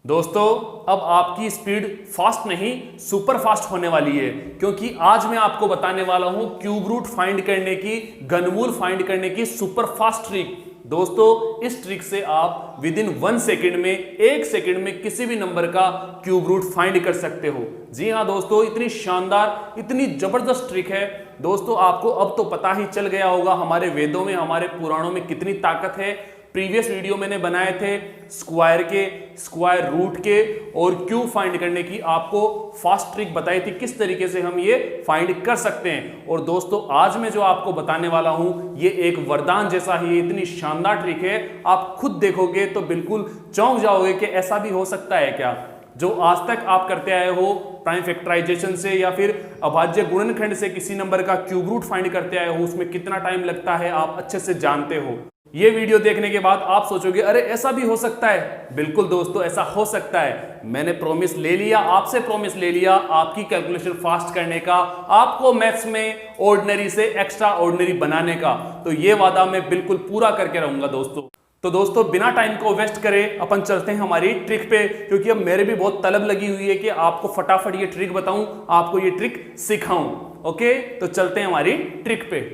दोस्तों अब आपकी स्पीड फास्ट नहीं सुपर फास्ट होने वाली है, क्योंकि आज मैं आपको बताने वाला हूं क्यूब रूट फाइंड करने की, घनमूल फाइंड करने की सुपर फास्ट ट्रिक। दोस्तों इस ट्रिक से आप विद इन 1 सेकेंड में, 1 सेकेंड में किसी भी नंबर का क्यूब रूट फाइंड कर सकते हो। जी हां दोस्तों, इतनी शानदार, इतनी जबरदस्त ट्रिक है। दोस्तों आपको अब तो पता ही चल गया होगा हमारे वेदों में, हमारे पुराणों में कितनी ताकत है। प्रीवियस वीडियो मैंने बनाए थे स्क्वायर के, स्क्वायर रूट के और क्यूब फाइंड करने की, आपको फास्ट ट्रिक बताई थी किस तरीके से हम ये फाइंड कर सकते हैं। और दोस्तों आज मैं जो आपको बताने वाला हूं ये एक वरदान जैसा ही, इतनी शानदार ट्रिक है, आप खुद देखोगे तो बिल्कुल चौंक जाओगे कि ऐसा भी हो सकता है क्या। जो आज तक आप करते आए हो प्राइम फैक्टराइजेशन से या फिर अभाज्य गुणनखंड से किसी नंबर का क्यूब रूट फाइंड करते आए हो, उसमें कितना टाइम लगता है आप अच्छे से जानते हो। ये वीडियो देखने के बाद आप सोचोगे अरे ऐसा भी हो सकता है। बिल्कुल दोस्तों ऐसा हो सकता है। मैंने प्रॉमिस ले लिया, आपसे प्रॉमिस ले लिया आपकी कैलकुलेशन फास्ट करने का, आपको मैथ्स में ऑर्डिनरी से एक्स्ट्रा ऑर्डिनरी बनाने का। तो ये वादा मैं बिल्कुल पूरा करके रहूंगा दोस्तों। तो दोस्तों बिना टाइम को वेस्ट करे अपन चलते हैं हमारी ट्रिक पे, क्योंकि अब मेरे भी बहुत तलब लगी हुई है कि आपको फटाफट ये ट्रिक बताऊं, आपको ये ट्रिक सिखाऊं। ओके तो चलते हैं हमारी ट्रिक पे।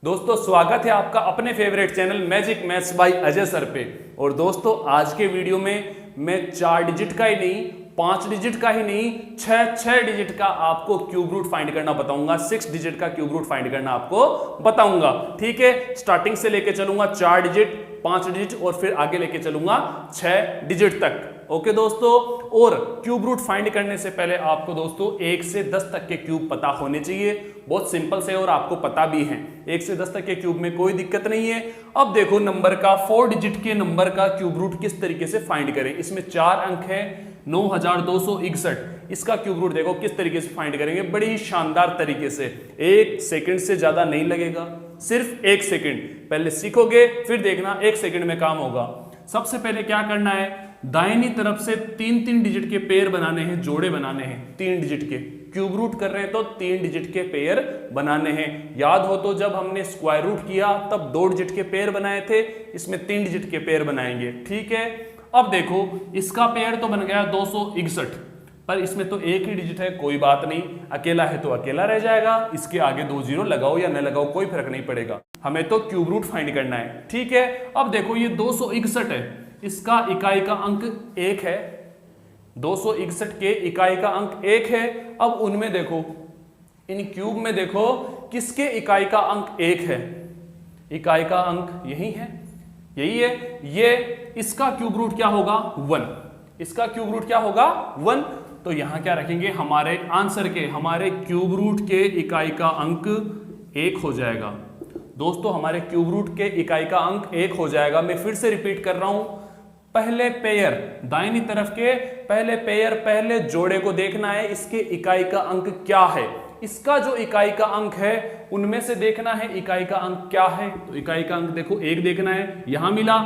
दोस्तों स्वागत है आपका अपने favourite channel magic maths by Ajay sir पे। और दोस्तों आज के वीडियो में मैं 4 डिजिट का ही नहीं, 5 डिजिट का ही नहीं, 6 डिजिट का आपको क्यूब रूट फाइंड करना बताऊंगा। 6 डिजिट का क्यूब रूट फाइंड करना आपको बताऊंगा। ठीक है, स्टार्टिंग से लेके चलूंगा 4 डिजिट, 5 डिजिट और फिर आगे लेके चलूंगा 6 डिजिट तक। ओके दोस्तों, और क्यूब रूट फाइंड करने से पहले आपको दोस्तों 1 से 10 तक के क्यूब पता होने चाहिए। बहुत सिंपल से और आपको पता भी है, 1 से 10 तक के क्यूब में कोई दिक्कत नहीं है। अब देखो नंबर का 4 डिजिट के नंबर का क्यूब रूट किस तरीके से फाइंड करें। इसमें 4 अंक है 9261। इसका क्यूब रूट देखो किस तरीके से फाइंड करेंगे, बड़ी ही शानदार तरीके से। 1 सेकंड से ज्यादा नहीं लगेगा, सिर्फ 1 सेकंड। पहले सीखोगे फिर देखना 1 सेकंड में काम होगा। सबसे पहले क्या करना है, दाहिनी तरफ से 3 डिजिट के पेयर बनाने हैं, जोड़े बनाने हैं। 3 डिजिट के क्यूब रूट कर रहे हैं तो 3 डिजिट के पेयर बनाने हैं। याद हो तो जब हमने स्क्वायर रूट किया तब 2 डिजिट के पेयर बनाए थे, इसमें 3 डिजिट के पेयर बनाएंगे। ठीक है, अब देखो इसका पेयर तो बन गया 261, पर इसमें तो एक ही डिजिट है, कोई बात नहीं, अकेला है तो अकेला रह जाएगा। इसके आगे 2 जीरो लगाओ या न लगाओ कोई फर्क नहीं पड़ेगा, हमें तो क्यूब रूट फाइंड करना है। ठीक है, अब देखो ये 261 है, इसका इकाई का अंक 1 है। 261 के इकाई का अंक 1 है। अब उनमें देखो, इन क्यूब में देखो किसके इकाई का अंक 1 है। इकाई का अंक यही है, यही है ये। इसका क्यूब रूट क्या होगा 1। इसका क्यूब रूट क्या होगा 1। तो यहां क्या रखेंगे, हमारे आंसर के, हमारे क्यूब रूट के इकाई का अंक 1 हो जाएगा। दोस्तों हमारे क्यूब रूट के इकाई का अंक 1 हो जाएगा। मैं फिर से रिपीट कर रहा हूं, पहले पेयर, दाहिनी तरफ के पहले पेयर, पहले जोड़े को देखना है, इसके इकाई का अंक क्या है। इसका जो इकाई का अंक है उनमें से देखना है इकाई का अंक क्या है। तो इकाई का अंक देखो 1 देखना है, यहां मिला।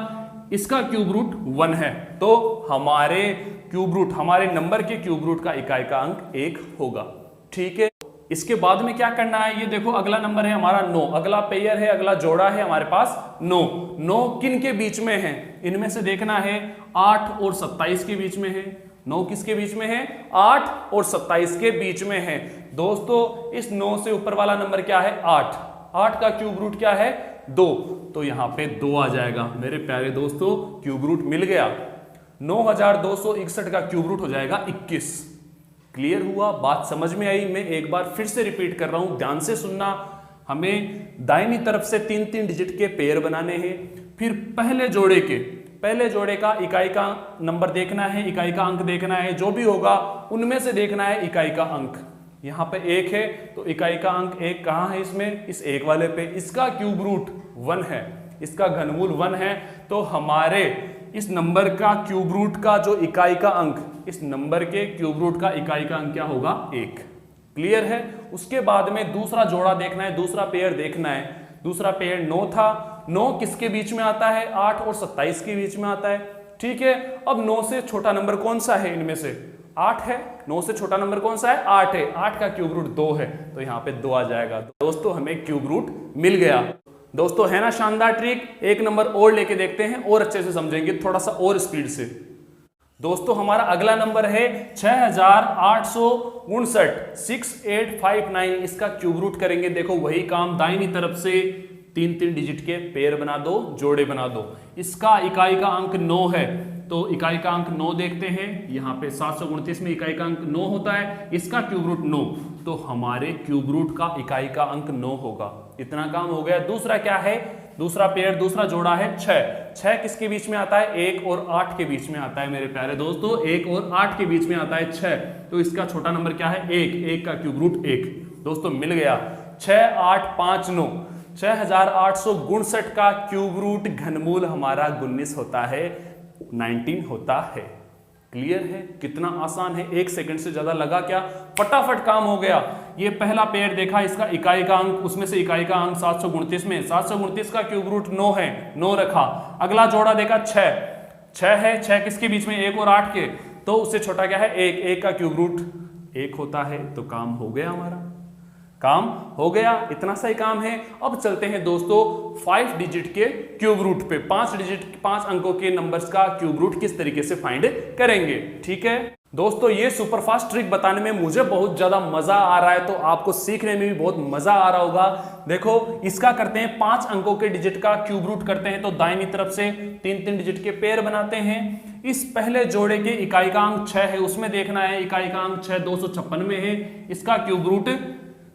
इसका क्यूब रूट 1 है, तो हमारे क्यूब रूट, हमारे नंबर के क्यूब रूट का इकाई का अंक 1 होगा। ठीक है, इसके बाद में क्या करना है, ये देखो अगला नंबर है हमारा 9, अगला पेयर है, अगला जोड़ा है हमारे पास 9। 9 किन के बीच में है, इनमें से देखना है 8 और 27 के बीच में है। 9 किसके बीच में है, 8 और 27 के बीच में है। दोस्तों इस 9 से ऊपर वाला नंबर क्या है 8। 8 का क्यूब रूट क्या है 2, तो यहां पे 2 आ जाएगा। मेरे प्यारे दोस्तों क्यूब रूट मिल गया। 9261 का क्यूब रूट हो जाएगा 21। क्लियर हुआ, बात समझ में आई। मैं एक बार फिर से रिपीट कर रहा हूं, ध्यान से सुनना। हमें दाहिनी तरफ से 3 डिजिट के पेयर बनाने हैं, फिर पहले जोड़े के, पहले जोड़े का इकाई का नंबर देखना है, इकाई का अंक देखना है। जो भी होगा उनमें से देखना है इकाई का अंक। यहां पे 1 है तो इकाई का अंक 1 कहां है, इसमें, इस 1 वाले पे। इसका क्यूब रूट 1 है, इसका घनमूल 1 है, तो हमारे इस नंबर का क्यूब रूट का जो इकाई का अंक, इस नंबर के क्यूब रूट का इकाई का अंक क्या होगा 1। क्लियर है। उसके बाद में दूसरा जोड़ा देखना है, दूसरा पेयर देखना है। दूसरा पेयर 9 था, 9 किसके बीच में आता है, 8 और 27 के बीच में आता है। ठीक है, अब 9 से छोटा नंबर कौन सा है, इनमें से 8 है। 9 से छोटा नंबर कौन सा है, 8 है। 8 का क्यूब रूट 2 है, तो यहाँ पे 2 आ जाएगा। दोस्तों हमें क्यूब रूट मिल गया। दोस्तों है ना शानदार ट्रिक। एक नंबर और लेके देखते हैं और अच्छे से समझेंगे, थोड़ा सा और स्पीड से। दोस्तों हमारा अगला नंबर है 6859, 6859। इसका क्यूब रूट करेंगे। देखो वही काम, दाहिनी तरफ से 3-3 डिजिट के पेयर बना दो, जोड़े बना दो। इसका इकाई का अंक 9 है, तो इकाई का अंक 9 देखते हैं। यहाँ पे 729 में इकाई का अंक 9 होता है, इसका क्यूब रूट 9, तो हमारे क्यूब रूट का इकाई का अंक 9 होगा। इतना काम हो गया। दूसरा क्या है, दूसरा पेयर, दूसरा जोड़ा है 6। 6 किसके बीच में आता है, 1 और 8 के बीच में आता है मेरे प्यारे दोस्तों, 1 और 8 के बीच में आता है 6। तो इसका छोटा नंबर क्या है, 1। 1 का क्यूब रूट 1। दोस्तों मिल गया। 6859, 6859 का क्यूब रूट घनमूल हमारा 19 होता है, 19 होता है। क्लियर है, कितना आसान है, 1 सेकंड से ज्यादा लगा क्या, फटाफट काम हो गया। ये पहला पेयर देखा, इसका इकाई का अंक, उसमें से इकाई का अंक 729 में 729 का क्यूब रूट 9 है, 9 रखा। अगला जोड़ा देखा 6 है, 6 किसके बीच में, 1 और 8 के, तो उससे छोटा क्या है, 1। 1 का क्यूब रूट 1 होता है। तो काम हो गया, हमारा काम हो गया। इतना सा ही काम है। अब चलते हैं दोस्तों 5 डिजिट के क्यूब रूट पे। 5 डिजिट, 5 अंकों के नंबर्स का क्यूब रूट किस तरीके से फाइंड करेंगे। ठीक है दोस्तों, ये सुपरफास्ट ट्रिक बताने में मुझे बहुत ज्यादा मजा आ रहा है, तो आपको सीखने में भी बहुत मजा आ रहा होगा। देखो इसका करते हैं, 5 अंकों के डिजिट का क्यूब रूट करते हैं, तो दाहिनी तरफ से 3-3 डिजिट के पेयर बनाते हैं। इस पहले जोड़े के इकाई का अंक 6 है, उसमें देखना है इकाई का अंक 6 256 में है, इसका क्यूब रूट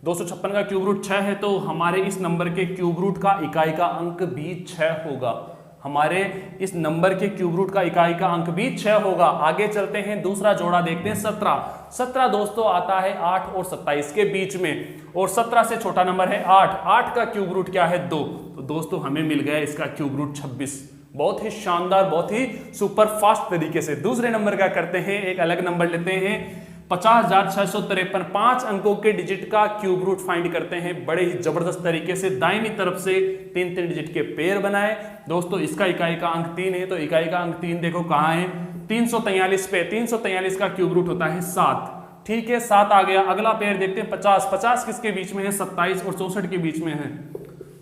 256 का क्यूब रूट 6 है, तो हमारे इस नंबर के क्यूब रूट का इकाई का अंक भी 6 होगा। हमारे इस नंबर के क्यूब रूट का इकाई का अंक भी 6 होगा। आगे चलते हैं, दूसरा जोड़ा देखते हैं 17। 17 दोस्तों आता है 8 और 27 के बीच में, और 17 से छोटा नंबर है 8। 8 का क्यूब रूट क्या है, 2। तो दोस्तों हमें मिल गया इसका क्यूब रूट 26। बहुत ही शानदार, बहुत ही सुपर फास्ट तरीके से। दूसरे नंबर का करते हैं, एक अलग नंबर लेते हैं 50,653। 5 अंकों के डिजिट का क्यूब रूट फाइंड करते हैं बड़े ही जबरदस्त तरीके से। दाहिनी तरफ से 3-3 डिजिट के पेयर बनाए। दोस्तों इसका इकाई का अंक 3 है, तो इकाई का अंक 3 देखो कहाँ है, 343 पे। 343 का क्यूब रूट होता है 7। ठीक है, 7 आ गया। अगला पेयर देखते हैं 50। 50 किसके बीच में है, 27 और 64 के बीच में है,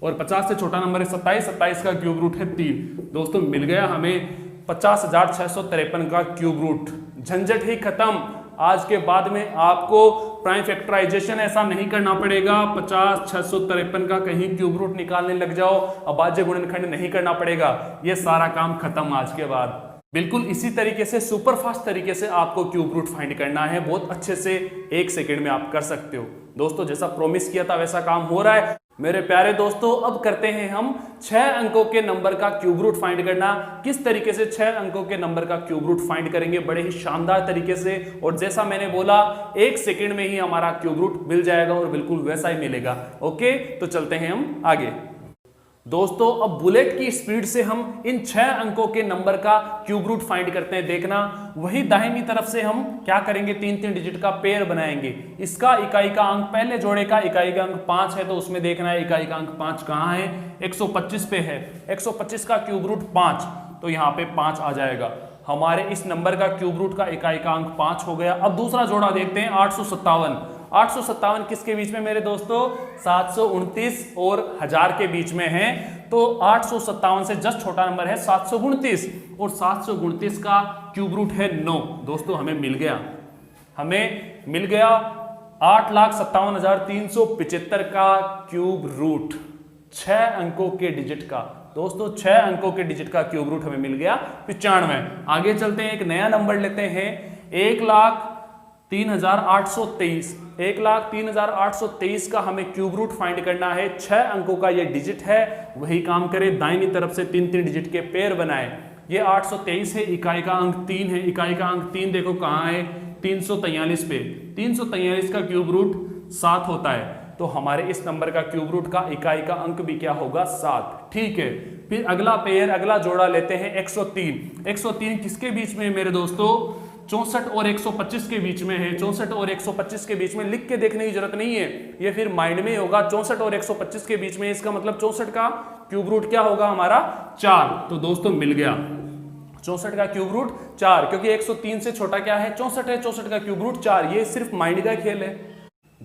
और 50 से छोटा नंबर है 27। 27 का क्यूब रूट है 3। दोस्तों मिल गया हमें 50,653 का क्यूब रूट। झंझट ही खत्म। आज के बाद में आपको प्राइम फैक्टराइजेशन ऐसा नहीं करना पड़ेगा। 50,653 का कहीं क्यूब रूट निकालने लग जाओ, अभाज्य गुणनखंड नहीं करना पड़ेगा। ये सारा काम खत्म आज के बाद। बिल्कुल इसी तरीके से, सुपर फास्ट तरीके से आपको क्यूब रूट फाइंड करना है। बहुत अच्छे से 1 सेकंड में आप कर सकते हो। दोस्तों जैसा प्रॉमिस किया था वैसा काम हो रहा है मेरे प्यारे दोस्तों। अब करते हैं हम 6 अंकों के नंबर का क्यूब रूट फाइंड करना। किस तरीके से 6 अंकों के नंबर का क्यूब रूट फाइंड करेंगे, बड़े ही शानदार तरीके से। और जैसा मैंने बोला 1 सेकंड में ही हमारा क्यूब रूट मिल जाएगा, और बिल्कुल वैसा ही मिलेगा। ओके, तो चलते हैं हम आगे। दोस्तों अब बुलेट की स्पीड से हम इन 6 अंकों के नंबर का क्यूब रूट फाइंड करते हैं। देखना वही दाहिनी तरफ से हम क्या करेंगे, 3-3 डिजिट का पेयर बनाएंगे। इसका इकाई का अंक, पहले जोड़े का इकाई का अंक 5 है, तो उसमें देखना है इकाई का अंक 5 कहाँ है, 125 पे है। 125 का क्यूब रूट 5, तो यहाँ पे 5 आ जाएगा। हमारे इस नंबर का क्यूब रूट का इकाई का अंक 5 हो गया। अब दूसरा जोड़ा देखते हैं 857। 857 किसके बीच में मेरे दोस्तों, 729 और 1000 के बीच में है। तो 857 से जस्ट छोटा नंबर है 729, और 729 का क्यूब रूट है 9। दोस्तों हमें मिल गया 8,57,375 का क्यूब रूट, 6 अंकों के डिजिट का। दोस्तों 6 अंकों के डिजिट का क्यूब रूट हमें मिल गया 95। आगे चलते हैं, एक नया नंबर लेते हैं 1,03,823। 1,03,823 का हमें क्यूब रूट फाइंड करना है। 6 अंकों का ये डिजिट है। वही काम करें, दाहिनी तरफ से 3-3 डिजिट के पेयर बनाए। ये 823 है, इकाई का अंक 3 है। इकाई का अंक 3 देखो कहाँ है, 343 पे। 343 का क्यूब रूट 7 होता है, तो हमारे इस नंबर का क्यूब रूट का इकाई का अंक भी क्या होगा, 7। ठीक है, फिर अगला पेयर, अगला जोड़ा लेते हैं 103। 103 किसके बीच में है मेरे दोस्तों, 64 और 125 के बीच में है। 64 और 125 के बीच में, लिख के देखने की जरूरत नहीं है, ये फिर माइंड में ही होगा। 64 और 125 के बीच में, इसका मतलब 64 का क्यूब रूट क्या होगा हमारा, 4। तो दोस्तों मिल गया 64 का क्यूब रूट 4, क्योंकि 103 से छोटा क्या है, 64 है। 64 का क्यूब रूट 4। ये सिर्फ माइंड का खेल है।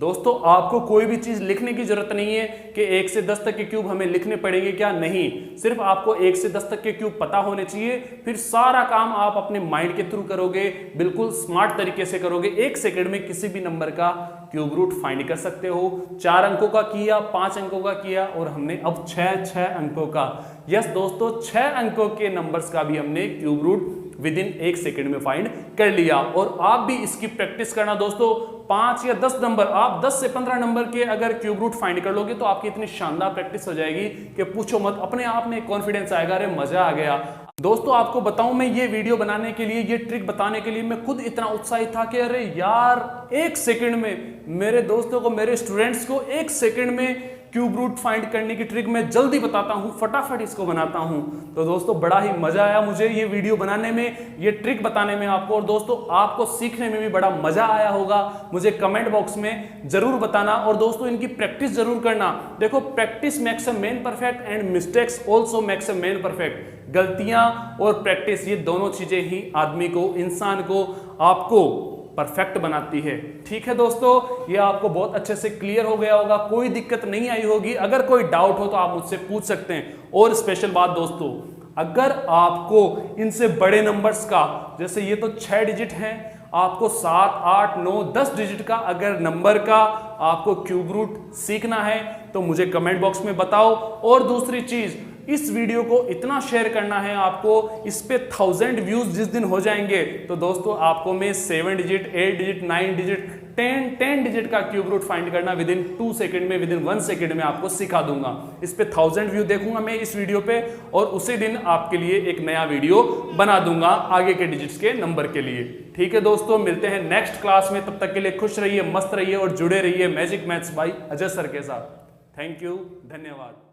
दोस्तों आपको कोई भी चीज लिखने की जरूरत नहीं है कि 1 से 10 तक के क्यूब हमें लिखने पड़ेंगे क्या, नहीं, सिर्फ आपको 1 से 10 तक के क्यूब पता होने चाहिए, फिर सारा काम आप अपने माइंड के थ्रू करोगे, बिल्कुल स्मार्ट तरीके से करोगे। 1 सेकंड में किसी भी नंबर का क्यूब रूट फाइंड कर सकते हो। 4 अंकों का किया, 5 अंकों का किया, और हमने अब 6 अंकों का, यस दोस्तों 6 अंकों के नंबर्स का भी हमने cube root within 1 second में फाइंड कर लिया। और आप भी इसकी प्रैक्टिस करना दोस्तों, 5 या 10 नंबर, आप 10 से 15 नंबर के अगर क्यूब रूट फाइंड कर लोगे तो आपकी इतनी शानदार प्रैक्टिस हो जाएगी कि पूछो मत, अपने आप में कॉन्फिडेंस आएगा, अरे मजा आ गया। दोस्तों आपको बताऊं, मैं ये वीडियो बनाने के लिए, ये ट्रिक बताने के लिए मैं खुद इतना उत्साहित था कि अरे यार 1 सेकंड में मेरे दोस्तों को, मेरे स्टूडेंट्स को 1 सेकंड में क्यूब रूट फाइंड करने की ट्रिक मैं जल्दी बताता हूं, फटाफट इसको बनाता हूं। तो दोस्तों बड़ा ही मजा आया मुझे ये वीडियो बनाने में, ये ट्रिक बताने में आपको, और दोस्तों आपको सीखने में भी बड़ा मजा आया होगा। मुझे कमेंट बॉक्स में जरूर बताना, और दोस्तों इनकी प्रैक्टिस जरूर करना। देखो practice makes a man perfect and mistakes also makes a man perfect. गलतियां और प्रैक्टिस, ये दोनों चीजें ही आदमी को, इंसान को, आपको परफेक्ट बनाती है। ठीक है दोस्तों, ये आपको बहुत अच्छे से क्लियर हो गया होगा, कोई दिक्कत नहीं आई होगी। अगर कोई डाउट हो तो आप मुझसे पूछ सकते हैं। और स्पेशल बात दोस्तों, अगर आपको इनसे बड़े नंबर्स का, जैसे ये तो 6 डिजिट हैं, आपको 7, 8, 9, 10 डिजिट का अगर नंबर का आपको क्यूब रूट सीखना है तो मुझे कमेंट बॉक्स में बताओ। और दूसरी चीज, इस वीडियो को इतना शेयर करना है आपको, इस पे 1000 व्यूज जिस दिन हो जाएंगे तो दोस्तों आपको मैं 7 डिजिट, 8 डिजिट, 9 डिजिट, 10 डिजिट का क्यूब रूट फाइंड करना विद इन 2 सेकंड में, विद इन 1 सेकंड में आपको सिखा दूंगा। इस पे 1000 व्यू देखूंगा मैं इस वीडियो पे, और उसी दिन आपके लिए एक नया वीडियो बना दूंगा आगे के डिजिट्स के नंबर के लिए। ठीक है दोस्तों, मिलते हैं नेक्स्ट क्लास में, तब तक के लिए खुश रहिए, मस्त रहिए और जुड़े रहिए magic maths by Ajay sir के साथ। थैंक यू, धन्यवाद।